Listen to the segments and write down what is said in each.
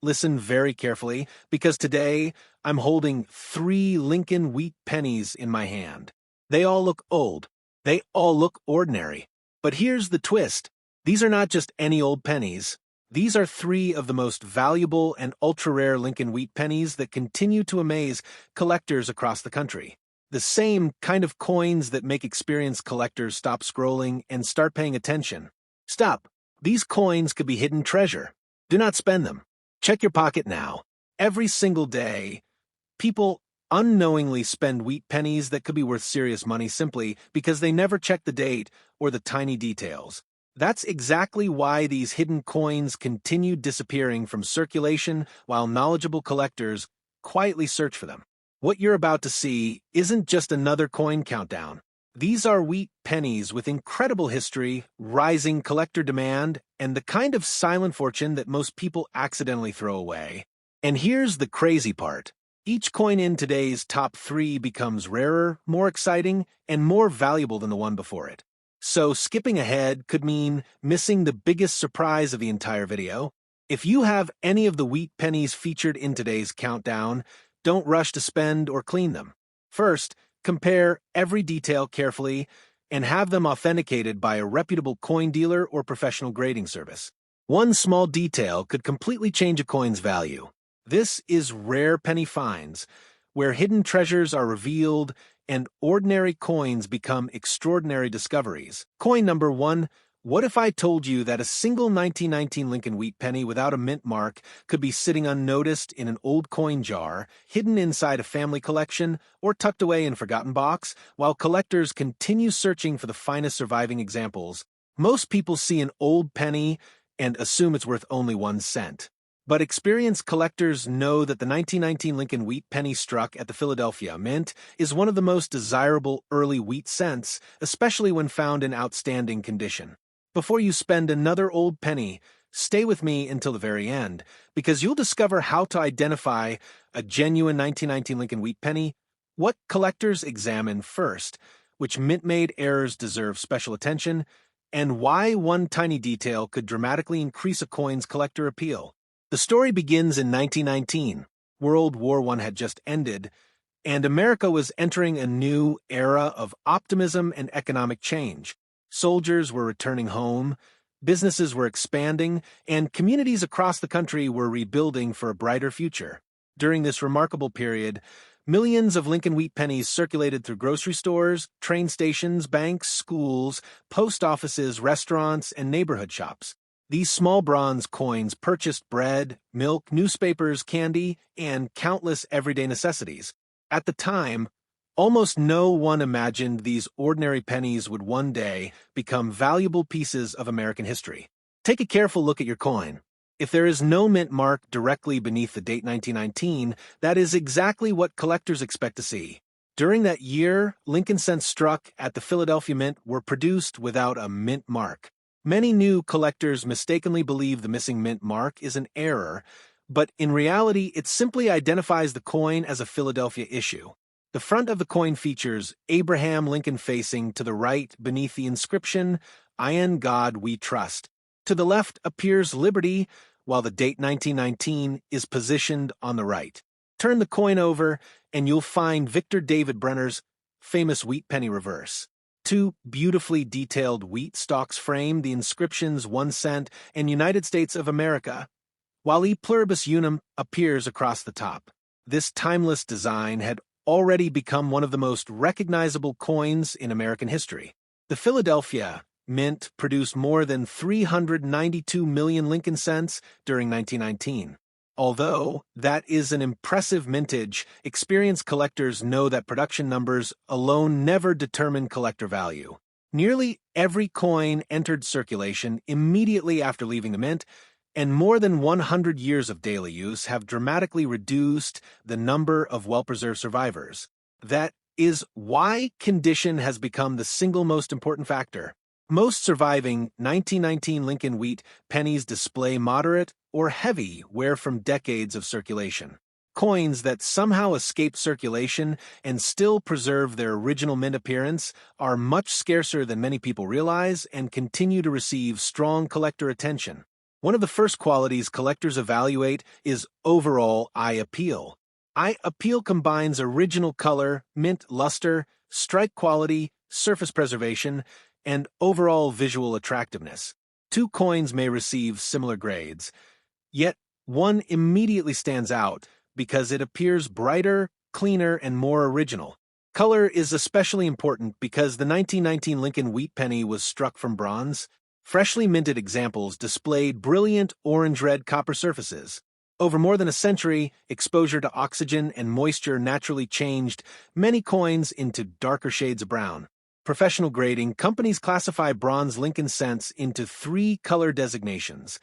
Listen very carefully, because today I'm holding 3 Lincoln Wheat Pennies in my hand. They all look old. They all look ordinary. But here's the twist. These are not just any old pennies. These are 3 of the most valuable and ultra-rare Lincoln Wheat Pennies that continue to amaze collectors across the country. The same kind of coins that make experienced collectors stop scrolling and start paying attention. Stop. These coins could be hidden treasure. Do not spend them. Check your pocket now. Every single day, people unknowingly spend wheat pennies that could be worth serious money simply because they never check the date or the tiny details. That's exactly why these hidden coins continue disappearing from circulation while knowledgeable collectors quietly search for them. What you're about to see isn't just another coin countdown. These are wheat pennies with incredible history, rising collector demand, and the kind of silent fortune that most people accidentally throw away. And here's the crazy part. Each coin in today's top 3 becomes rarer, more exciting, and more valuable than the one before it. So skipping ahead could mean missing the biggest surprise of the entire video. If you have any of the wheat pennies featured in today's countdown, don't rush to spend or clean them. First, compare every detail carefully and have them authenticated by a reputable coin dealer or professional grading service. One small detail could completely change a coin's value. This is Rare Penny Finds, where hidden treasures are revealed and ordinary coins become extraordinary discoveries. Coin number 1. What if I told you that a single 1919 Lincoln Wheat Penny without a mint mark could be sitting unnoticed in an old coin jar, hidden inside a family collection, or tucked away in a forgotten box, while collectors continue searching for the finest surviving examples? Most people see an old penny and assume it's worth only 1 cent. But experienced collectors know that the 1919 Lincoln Wheat Penny struck at the Philadelphia Mint is one of the most desirable early wheat cents, especially when found in outstanding condition. Before you spend another old penny, stay with me until the very end, because you'll discover how to identify a genuine 1919 Lincoln Wheat Penny, what collectors examine first, which mint-made errors deserve special attention, and why one tiny detail could dramatically increase a coin's collector appeal. The story begins in 1919. World War I had just ended, and America was entering a new era of optimism and economic change. Soldiers were returning home, businesses were expanding, and communities across the country were rebuilding for a brighter future. During this remarkable period, millions of Lincoln Wheat Pennies circulated through grocery stores, train stations, banks, schools, post offices, restaurants, and neighborhood shops. These small bronze coins purchased bread, milk, newspapers, candy, and countless everyday necessities. At the time, almost no one imagined these ordinary pennies would one day become valuable pieces of American history. Take a careful look at your coin. If there is no mint mark directly beneath the date 1919, that is exactly what collectors expect to see. During that year, Lincoln cents struck at the Philadelphia Mint were produced without a mint mark. Many new collectors mistakenly believe the missing mint mark is an error, but in reality it simply identifies the coin as a Philadelphia issue. The front of the coin features Abraham Lincoln facing to the right beneath the inscription, "In God We Trust." To the left appears Liberty, while the date 1919 is positioned on the right. Turn the coin over, and you'll find Victor David Brenner's famous wheat penny reverse. 2 beautifully detailed wheat stalks frame the inscriptions 1 cent and United States of America, while E Pluribus Unum appears across the top. This timeless design had already become one of the most recognizable coins in American history. The Philadelphia Mint produced more than 392 million Lincoln cents during 1919. Although that is an impressive mintage, experienced collectors know that production numbers alone never determine collector value. Nearly every coin entered circulation immediately after leaving the mint, and more than 100 years of daily use have dramatically reduced the number of well-preserved survivors. That is why condition has become the single most important factor. Most surviving 1919 Lincoln Wheat pennies display moderate or heavy wear from decades of circulation. Coins that somehow escape circulation and still preserve their original mint appearance are much scarcer than many people realize and continue to receive strong collector attention. One of the first qualities collectors evaluate is overall eye appeal. Eye appeal combines original color, mint luster, strike quality, surface preservation, and overall visual attractiveness. Two coins may receive similar grades, yet one immediately stands out because it appears brighter, cleaner, and more original. Color is especially important because the 1919 Lincoln Wheat Penny was struck from bronze. Freshly minted examples displayed brilliant orange-red copper surfaces. Over more than a century, exposure to oxygen and moisture naturally changed many coins into darker shades of brown. Professional grading, companies classify bronze Lincoln cents into three color designations: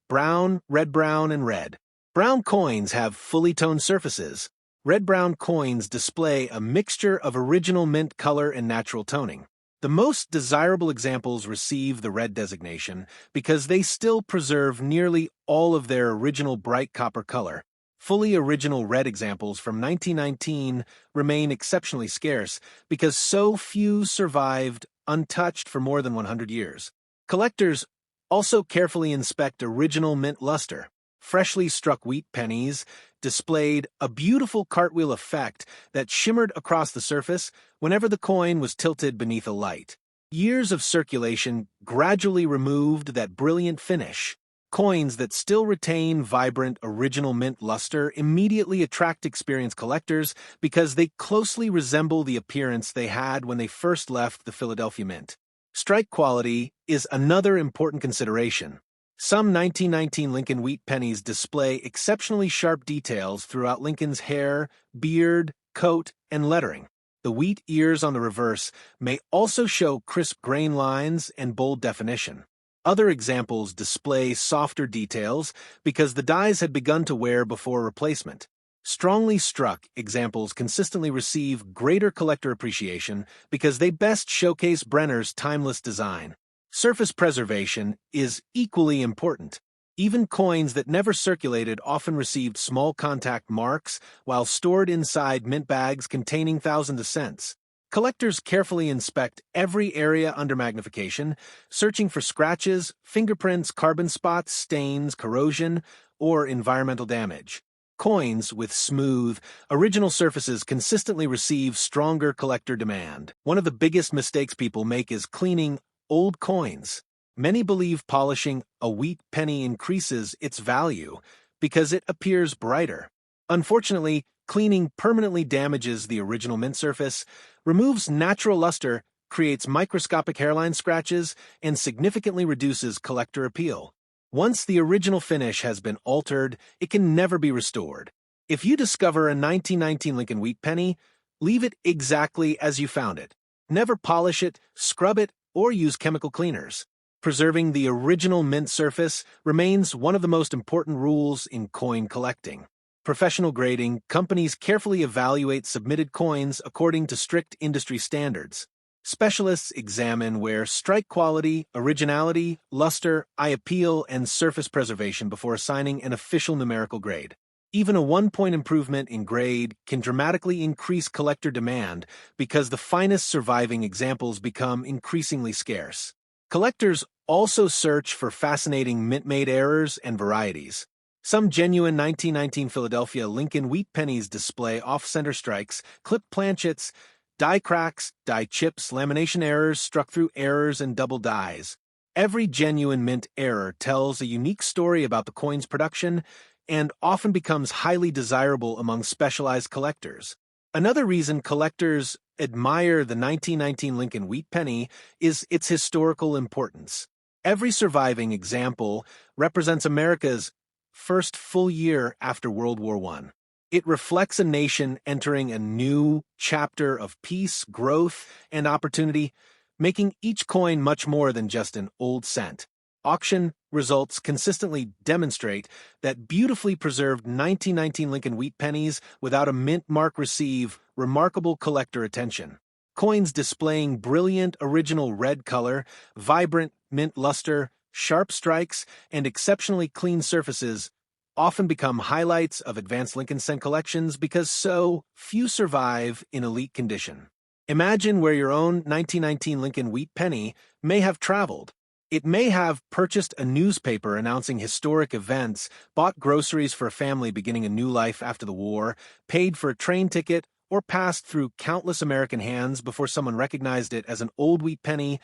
brown, red-brown, and red. Brown coins have fully toned surfaces. Red-brown coins display a mixture of original mint color and natural toning. The most desirable examples receive the red designation because they still preserve nearly all of their original bright copper color. Fully original red examples from 1919 remain exceptionally scarce because so few survived untouched for more than 100 years. Collectors also carefully inspect original mint luster. Freshly struck wheat pennies displayed a beautiful cartwheel effect that shimmered across the surface whenever the coin was tilted beneath a light. Years of circulation gradually removed that brilliant finish. Coins that still retain vibrant original mint luster immediately attract experienced collectors because they closely resemble the appearance they had when they first left the Philadelphia Mint. Strike quality is another important consideration. Some 1919 Lincoln Wheat Pennies display exceptionally sharp details throughout Lincoln's hair, beard, coat, and lettering. The wheat ears on the reverse may also show crisp grain lines and bold definition. Other examples display softer details because the dies had begun to wear before replacement. Strongly struck examples consistently receive greater collector appreciation because they best showcase Brenner's timeless design. Surface preservation is equally important. Even coins that never circulated often received small contact marks while stored inside mint bags containing thousands of cents. Collectors carefully inspect every area under magnification, searching for scratches, fingerprints, carbon spots, stains, corrosion, or environmental damage. Coins with smooth, original surfaces consistently receive stronger collector demand. One of the biggest mistakes people make is cleaning old coins. Many believe polishing a wheat penny increases its value because it appears brighter. Unfortunately, cleaning permanently damages the original mint surface, removes natural luster, creates microscopic hairline scratches, and significantly reduces collector appeal. Once the original finish has been altered, it can never be restored. If you discover a 1919 Lincoln Wheat Penny, leave it exactly as you found it. Never polish it, scrub it, or use chemical cleaners. Preserving the original mint surface remains one of the most important rules in coin collecting. Professional grading, companies carefully evaluate submitted coins according to strict industry standards. Specialists examine where strike quality, originality, luster, eye appeal, and surface preservation before assigning an official numerical grade. Even a 1-point improvement in grade can dramatically increase collector demand because the finest surviving examples become increasingly scarce. Collectors also search for fascinating mint-made errors and varieties. Some genuine 1919 Philadelphia Lincoln Wheat Pennies display off-center strikes, clipped planchets, die cracks, die chips, lamination errors, struck-through errors, and double dies. Every genuine mint error tells a unique story about the coin's production and often becomes highly desirable among specialized collectors. Another reason collectors admire the 1919 Lincoln Wheat Penny is its historical importance. Every surviving example represents America's first full year after World War I. It reflects a nation entering a new chapter of peace, growth, and opportunity, making each coin much more than just an old cent. Auction results consistently demonstrate that beautifully preserved 1919 Lincoln Wheat Pennies without a mint mark receive remarkable collector attention. Coins displaying brilliant original red color, vibrant mint luster, sharp strikes, and exceptionally clean surfaces often become highlights of advanced Lincoln cent collections because so few survive in elite condition. Imagine where your own 1919 Lincoln Wheat Penny may have traveled. It may have purchased a newspaper announcing historic events, bought groceries for a family beginning a new life after the war, paid for a train ticket, or passed through countless American hands before someone recognized it as an old wheat penny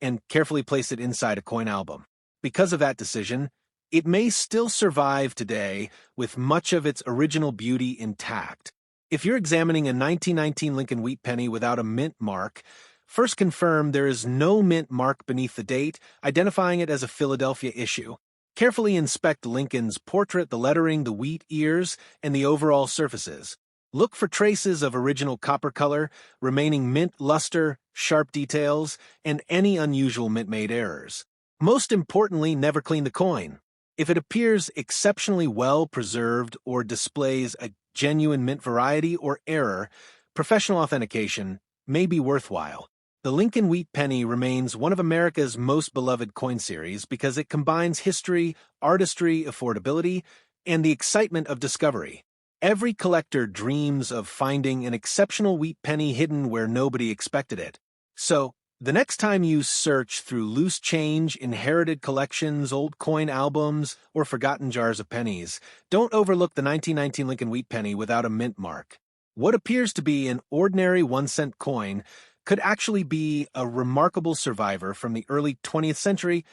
and carefully placed it inside a coin album. Because of that decision, it may still survive today with much of its original beauty intact. If you're examining a 1919 Lincoln Wheat Penny without a mint mark, first confirm there is no mint mark beneath the date, identifying it as a Philadelphia issue. Carefully inspect Lincoln's portrait, the lettering, the wheat ears, and the overall surfaces. Look for traces of original copper color, remaining mint luster, sharp details, and any unusual mint-made errors. Most importantly, never clean the coin. If it appears exceptionally well preserved or displays a genuine mint variety or error, professional authentication may be worthwhile. The Lincoln Wheat Penny remains one of America's most beloved coin series because it combines history, artistry, affordability, and the excitement of discovery. Every collector dreams of finding an exceptional wheat penny hidden where nobody expected it. So, the next time you search through loose change, inherited collections, old coin albums, or forgotten jars of pennies, don't overlook the 1919 Lincoln Wheat Penny without a mint mark. What appears to be an ordinary 1-cent coin could actually be a remarkable survivor from the early 20th century,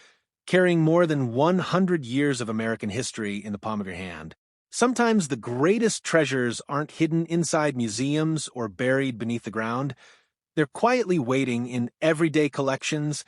carrying more than 100 years of American history in the palm of your hand. Sometimes the greatest treasures aren't hidden inside museums or buried beneath the ground. They're quietly waiting in everyday collections,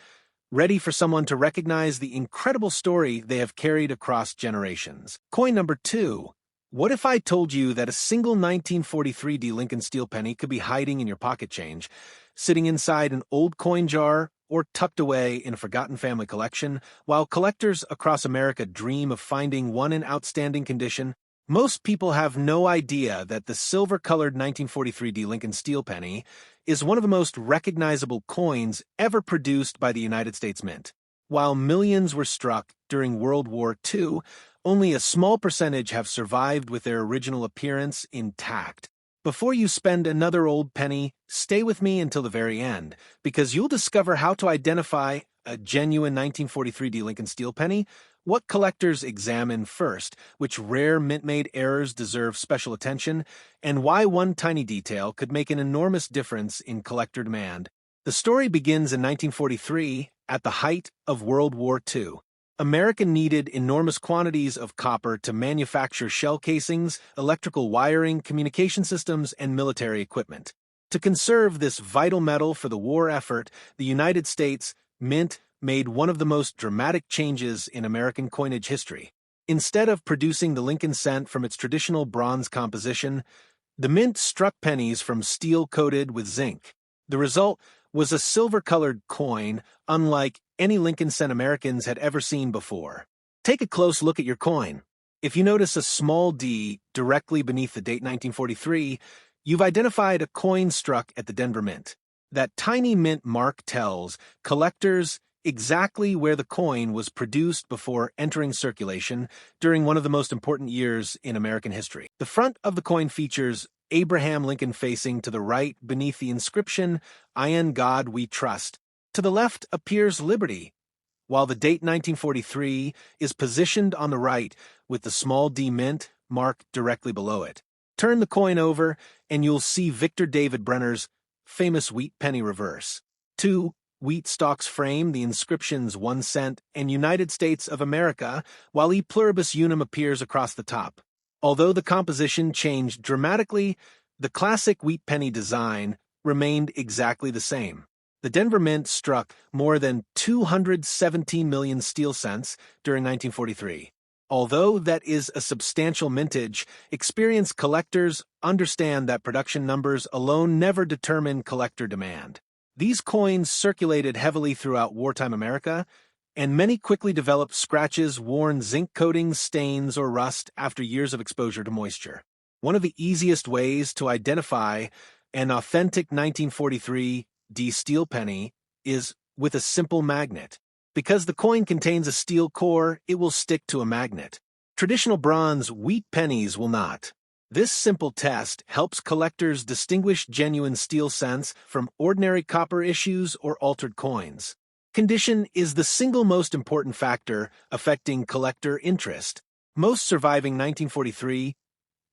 ready for someone to recognize the incredible story they have carried across generations. Coin number 2. What if I told you that a single 1943 D Lincoln steel penny could be hiding in your pocket change, sitting inside an old coin jar, or tucked away in a forgotten family collection, while collectors across America dream of finding one in outstanding condition? Most people have no idea that the silver-colored 1943 D Lincoln steel penny is one of the most recognizable coins ever produced by the United States Mint. While millions were struck during World War II, only a small percentage have survived with their original appearance intact. Before you spend another old penny, stay with me until the very end, because you'll discover how to identify a genuine 1943 D Lincoln steel penny, what collectors examine first, which rare mint-made errors deserve special attention, and why one tiny detail could make an enormous difference in collector demand. The story begins in 1943, at the height of World War II. America needed enormous quantities of copper to manufacture shell casings, electrical wiring, communication systems, and military equipment. To conserve this vital metal for the war effort, the United States Mint made one of the most dramatic changes in American coinage history. Instead of producing the Lincoln cent from its traditional bronze composition, the Mint struck pennies from steel coated with zinc. The result was a silver-colored coin, unlike any Lincoln cent Americans had ever seen before. Take a close look at your coin. If you notice a small D directly beneath the date 1943, you've identified a coin struck at the Denver Mint. That tiny mint mark tells collectors exactly where the coin was produced before entering circulation during one of the most important years in American history. The front of the coin features Abraham Lincoln facing to the right beneath the inscription, "In God We Trust." To the left appears Liberty, while the date 1943 is positioned on the right with the small D mint mark directly below it. Turn the coin over and you'll see Victor David Brenner's famous wheat penny reverse. 2 wheat stalks frame the inscriptions 1 cent and United States of America, while E Pluribus Unum appears across the top. Although the composition changed dramatically, the classic wheat penny design remained exactly the same. The Denver Mint struck more than 217 million steel cents during 1943. Although that is a substantial mintage, experienced collectors understand that production numbers alone never determine collector demand. These coins circulated heavily throughout wartime America, and many quickly developed scratches, worn zinc coatings, stains, or rust after years of exposure to moisture. One of the easiest ways to identify an authentic 1943 D steel penny is with a simple magnet. Because the coin contains a steel core, it will stick to a magnet. Traditional bronze wheat pennies will not. This simple test helps collectors distinguish genuine steel cents from ordinary copper issues or altered coins. Condition is the single most important factor affecting collector interest. Most surviving 1943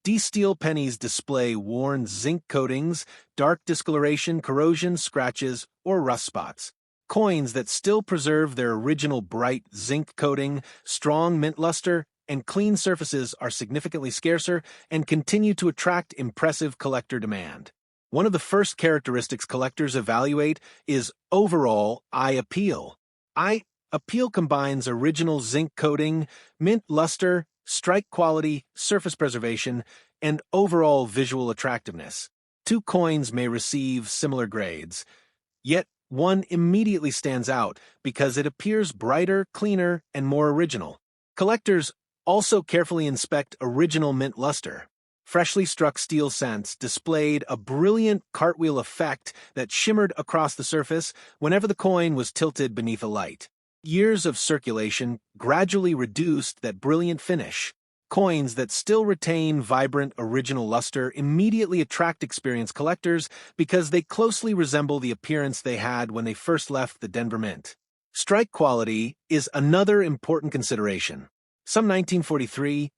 D-steel pennies display worn zinc coatings, dark discoloration, corrosion, scratches, or rust spots. Coins that still preserve their original bright zinc coating, strong mint luster, and clean surfaces are significantly scarcer and continue to attract impressive collector demand. One of the first characteristics collectors evaluate is overall eye appeal. Eye appeal combines original zinc coating, mint luster, strike quality, surface preservation, and overall visual attractiveness. Two coins may receive similar grades, yet one immediately stands out because it appears brighter, cleaner, and more original. Collectors also carefully inspect original mint luster. Freshly struck steel cents displayed a brilliant cartwheel effect that shimmered across the surface whenever the coin was tilted beneath a light. Years of circulation gradually reduced that brilliant finish. Coins that still retain vibrant original luster immediately attract experienced collectors because they closely resemble the appearance they had when they first left the Denver Mint. Strike quality is another important consideration. Some 1943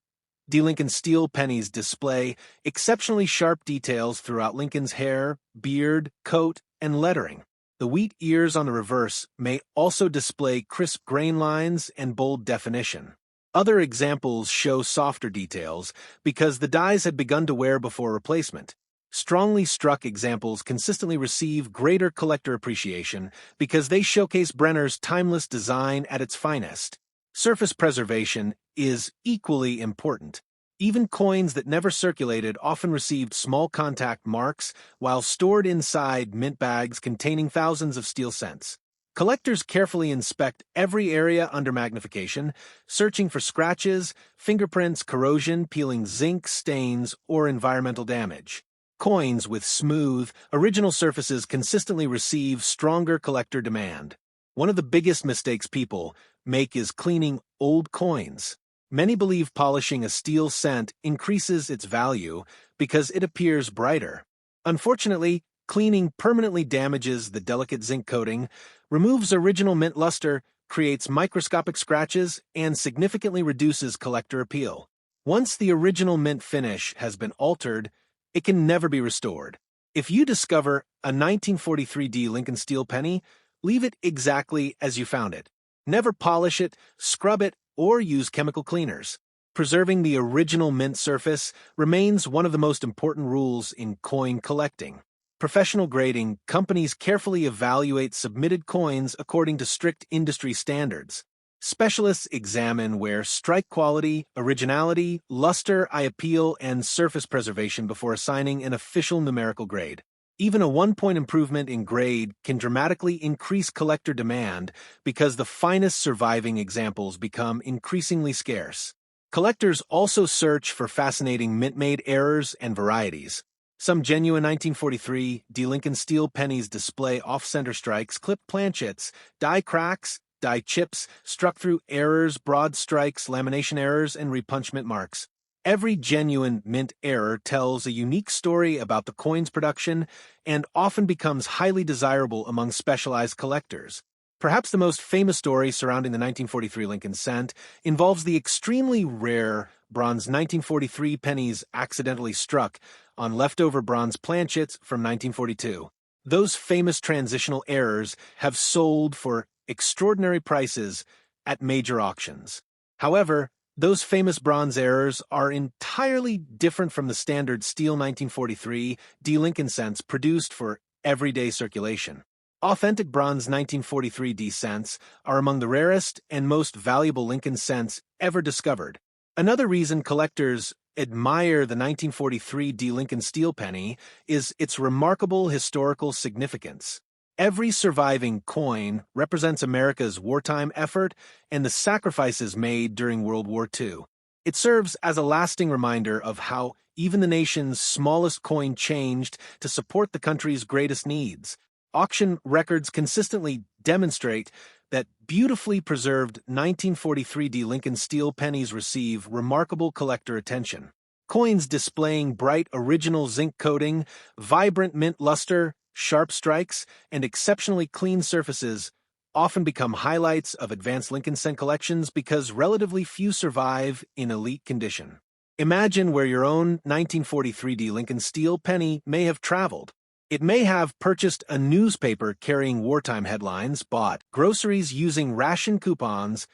D. Lincoln steel pennies display exceptionally sharp details throughout Lincoln's hair, beard, coat, and lettering. The wheat ears on the reverse may also display crisp grain lines and bold definition. Other examples show softer details because the dies had begun to wear before replacement. Strongly struck examples consistently receive greater collector appreciation because they showcase Brenner's timeless design at its finest. Surface preservation is equally important. Even coins that never circulated often received small contact marks while stored inside mint bags containing thousands of steel cents. Collectors carefully inspect every area under magnification, searching for scratches, fingerprints, corrosion, peeling zinc, stains, or environmental damage. Coins with smooth, original surfaces consistently receive stronger collector demand. One of the biggest mistakes people make is cleaning old coins. Many believe polishing a steel cent increases its value because it appears brighter. Unfortunately, cleaning permanently damages the delicate zinc coating, removes original mint luster, creates microscopic scratches, and significantly reduces collector appeal. Once the original mint finish has been altered, it can never be restored. If you discover a 1943 D. Lincoln steel penny, leave it exactly as you found it. Never polish it, scrub it, or use chemical cleaners. Preserving the original mint surface remains one of the most important rules in coin collecting. Professional grading companies carefully evaluate submitted coins according to strict industry standards. Specialists examine where strike quality, originality, luster, eye appeal, and surface preservation before assigning an official numerical grade. Even a 1-point improvement in grade can dramatically increase collector demand because the finest surviving examples become increasingly scarce. Collectors also search for fascinating mint-made errors and varieties. Some genuine 1943 D. Lincoln steel pennies display off-center strikes, clipped planchets, die cracks, die chips, struck-through errors, broad strikes, lamination errors, and repunchment marks. Every genuine mint error tells a unique story about the coin's production and often becomes highly desirable among specialized collectors. Perhaps the most famous story surrounding the 1943 Lincoln cent involves the extremely rare bronze 1943 pennies accidentally struck on leftover bronze planchets from 1942. Those famous transitional errors have sold for extraordinary prices at major auctions. However, those famous bronze errors are entirely different from the standard steel 1943 D. Lincoln cents produced for everyday circulation. Authentic bronze 1943 D cents are among the rarest and most valuable Lincoln cents ever discovered. Another reason collectors admire the 1943 D. Lincoln steel penny is its remarkable historical significance. Every surviving coin represents America's wartime effort and the sacrifices made during World War II. It serves as a lasting reminder of how even the nation's smallest coin changed to support the country's greatest needs. Auction records consistently demonstrate that beautifully preserved 1943 D. Lincoln steel pennies receive remarkable collector attention. Coins displaying bright original zinc coating, vibrant mint luster, sharp strikes, and exceptionally clean surfaces often become highlights of advanced Lincoln cent collections because relatively few survive in elite condition. Imagine where your own 1943 D Lincoln steel penny may have traveled. It may have purchased a newspaper carrying wartime headlines, bought groceries using ration coupons,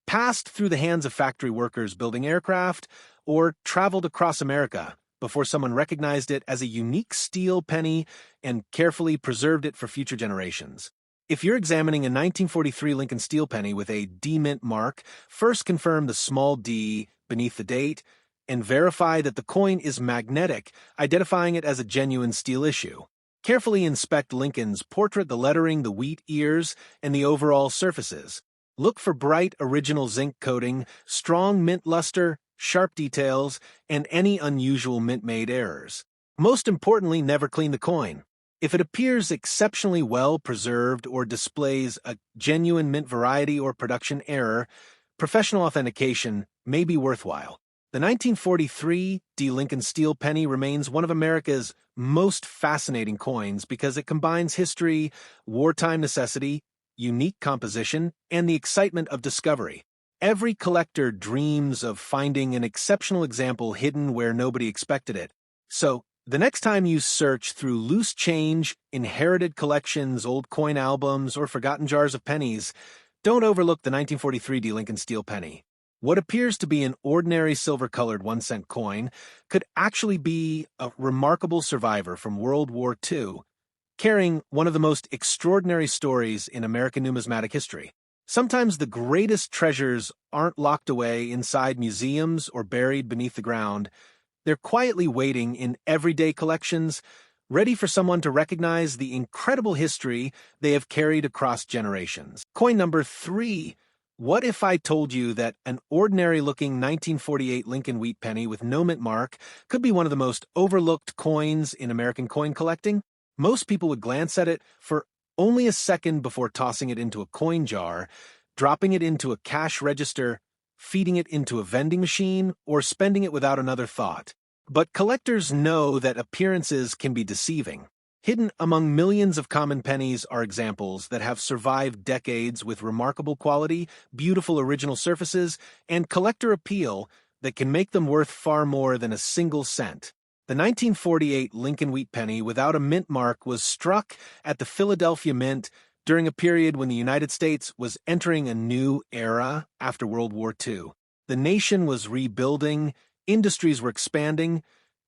passed through the hands of factory workers building aircraft, or traveled across America before someone recognized it as a unique steel penny and carefully preserved it for future generations. If you're examining a 1943 Lincoln steel penny with a D mint mark, first confirm the small d beneath the date and verify that the coin is magnetic, identifying it as a genuine steel issue. Carefully inspect Lincoln's portrait, the lettering, the wheat ears, and the overall surfaces. Look for bright original zinc coating, strong mint luster, sharp details, and any unusual mint-made errors. Most importantly, never clean the coin. If it appears exceptionally well preserved or displays a genuine mint variety or production error, professional authentication may be worthwhile. The 1943 D. Lincoln steel penny remains one of America's most fascinating coins because it combines history, wartime necessity, unique composition, and the excitement of discovery. Every collector dreams of finding an exceptional example hidden where nobody expected it. So, the next time you search through loose change, inherited collections, old coin albums, or forgotten jars of pennies, don't overlook the 1943 D. Lincoln steel penny. What appears to be an ordinary silver-colored 1-cent coin could actually be a remarkable survivor from World War II, carrying one of the most extraordinary stories in American numismatic history. Sometimes the greatest treasures aren't locked away inside museums or buried beneath the ground. They're quietly waiting in everyday collections, ready for someone to recognize the incredible history they have carried across generations. Coin number 3. What if I told you that an ordinary-looking 1948 Lincoln wheat penny with no mint mark could be one of the most overlooked coins in American coin collecting? Most people would glance at it for only a second before tossing it into a coin jar, dropping it into a cash register, feeding it into a vending machine, or spending it without another thought. But collectors know that appearances can be deceiving. Hidden among millions of common pennies are examples that have survived decades with remarkable quality, beautiful original surfaces, and collector appeal that can make them worth far more than a single cent. The 1948 Lincoln wheat penny without a mint mark was struck at the Philadelphia Mint during a period when the United States was entering a new era after World War II. The nation was rebuilding, industries were expanding,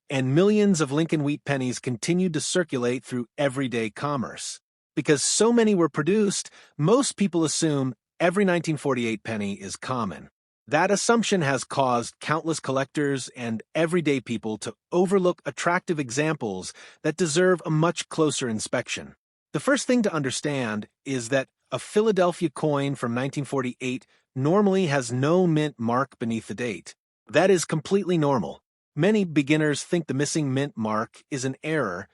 and millions of Lincoln wheat pennies continued to circulate through everyday commerce. Because so many were produced, most people assume every 1948 penny is common. That assumption has caused countless collectors and everyday people to overlook attractive examples that deserve a much closer inspection. The first thing to understand is that a Philadelphia coin from 1948 normally has no mint mark beneath the date. That is completely normal. Many beginners think the missing mint mark is an error,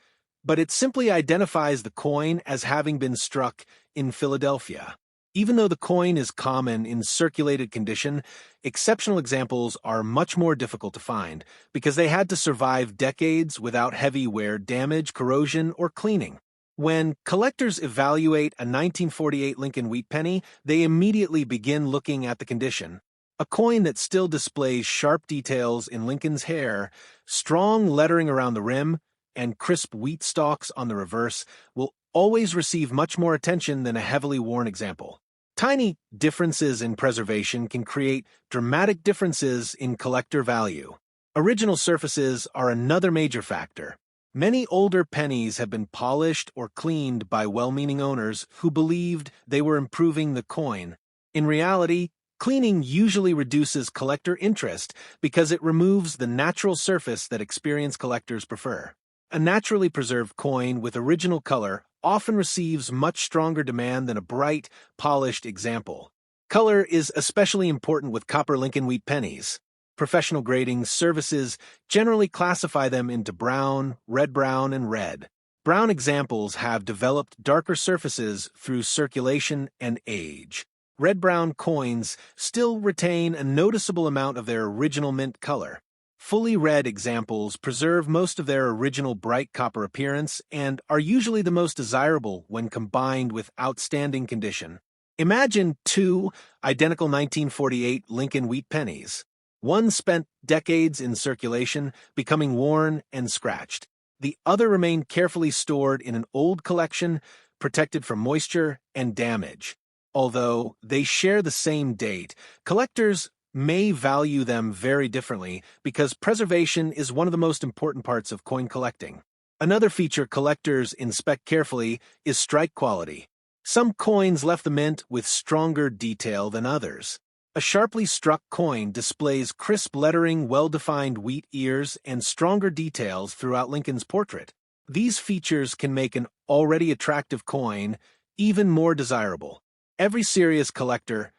but it simply identifies the coin as having been struck in Philadelphia. Even though the coin is common in circulated condition, exceptional examples are much more difficult to find because they had to survive decades without heavy wear damage, corrosion, or cleaning. When collectors evaluate a 1948 Lincoln wheat penny, they immediately begin looking at the condition. A coin that still displays sharp details in Lincoln's hair, strong lettering around the rim, and crisp wheat stalks on the reverse will always receive much more attention than a heavily worn example. Tiny differences in preservation can create dramatic differences in collector value. Original surfaces are another major factor. Many older pennies have been polished or cleaned by well-meaning owners who believed they were improving the coin. In reality, cleaning usually reduces collector interest because it removes the natural surface that experienced collectors prefer. A naturally preserved coin with original color often receives much stronger demand than a bright, polished example. Color is especially important with copper Lincoln wheat pennies. Professional grading services generally classify them into brown, red-brown, and red. Brown examples have developed darker surfaces through circulation and age. Red-brown coins still retain a noticeable amount of their original mint color. Fully red examples preserve most of their original bright copper appearance and are usually the most desirable when combined with outstanding condition. Imagine two identical 1948 Lincoln Wheat Pennies. One spent decades in circulation, becoming worn and scratched. The other remained carefully stored in an old collection, protected from moisture and damage. Although they share the same date, collectors may value them very differently because preservation is one of the most important parts of coin collecting. Another feature collectors inspect carefully is strike quality. Some coins left the mint with stronger detail than others. A sharply struck coin displays crisp lettering, well-defined wheat ears, and stronger details throughout Lincoln's portrait. These features can make an already attractive coin even more desirable. Every serious collector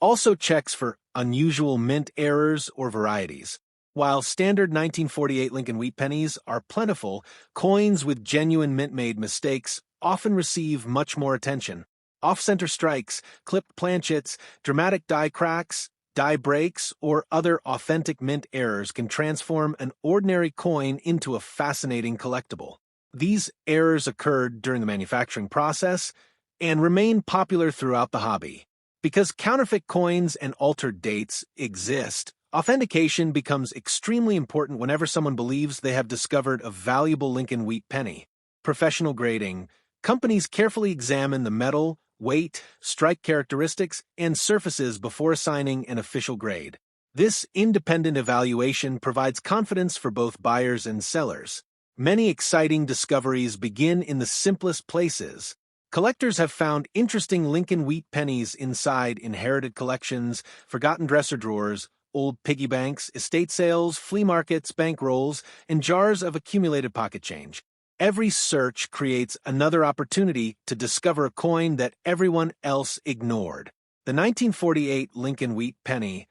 also checks for unusual mint errors or varieties. While standard 1948 Lincoln Wheat Pennies are plentiful, coins with genuine mint-made mistakes often receive much more attention. Off-center strikes, clipped planchets, dramatic die cracks, die breaks, or other authentic mint errors can transform an ordinary coin into a fascinating collectible. These errors occurred during the manufacturing process and remain popular throughout the hobby. Because counterfeit coins and altered dates exist, authentication becomes extremely important whenever someone believes they have discovered a valuable Lincoln Wheat Penny. Professional grading. Companies carefully examine the metal, weight, strike characteristics, and surfaces before assigning an official grade. This independent evaluation provides confidence for both buyers and sellers. Many exciting discoveries begin in the simplest places. Collectors have found interesting Lincoln Wheat Pennies inside inherited collections, forgotten dresser drawers, old piggy banks, estate sales, flea markets, bank rolls, and jars of accumulated pocket change. Every search creates another opportunity to discover a coin that everyone else ignored. The 1948 Lincoln Wheat Penny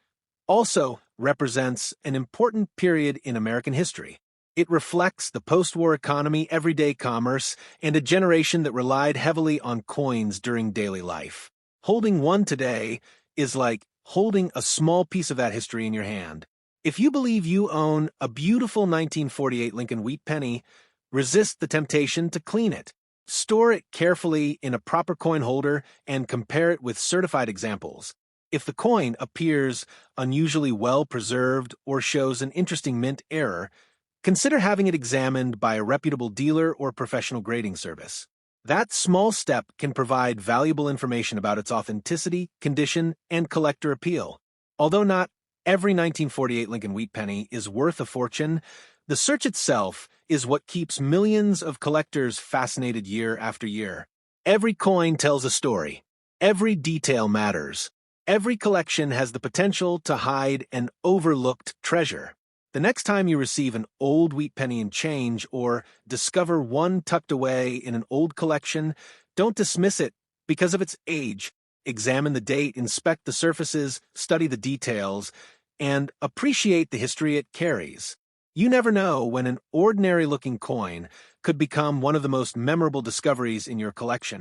also represents an important period in American history. It reflects the post-war economy, everyday commerce, and a generation that relied heavily on coins during daily life. Holding one today is like holding a small piece of that history in your hand. If you believe you own a beautiful 1948 Lincoln Wheat Penny, resist the temptation to clean it. Store it carefully in a proper coin holder and compare it with certified examples. If the coin appears unusually well preserved or shows an interesting mint error, consider having it examined by a reputable dealer or professional grading service. That small step can provide valuable information about its authenticity, condition, and collector appeal. Although not every 1948 Lincoln Wheat Penny is worth a fortune, the search itself is what keeps millions of collectors fascinated year after year. Every coin tells a story. Every detail matters. Every collection has the potential to hide an overlooked treasure. The next time you receive an old wheat penny in change or discover one tucked away in an old collection, don't dismiss it because of its age. Examine the date, inspect the surfaces, study the details, and appreciate the history it carries. You never know when an ordinary-looking coin could become one of the most memorable discoveries in your collection.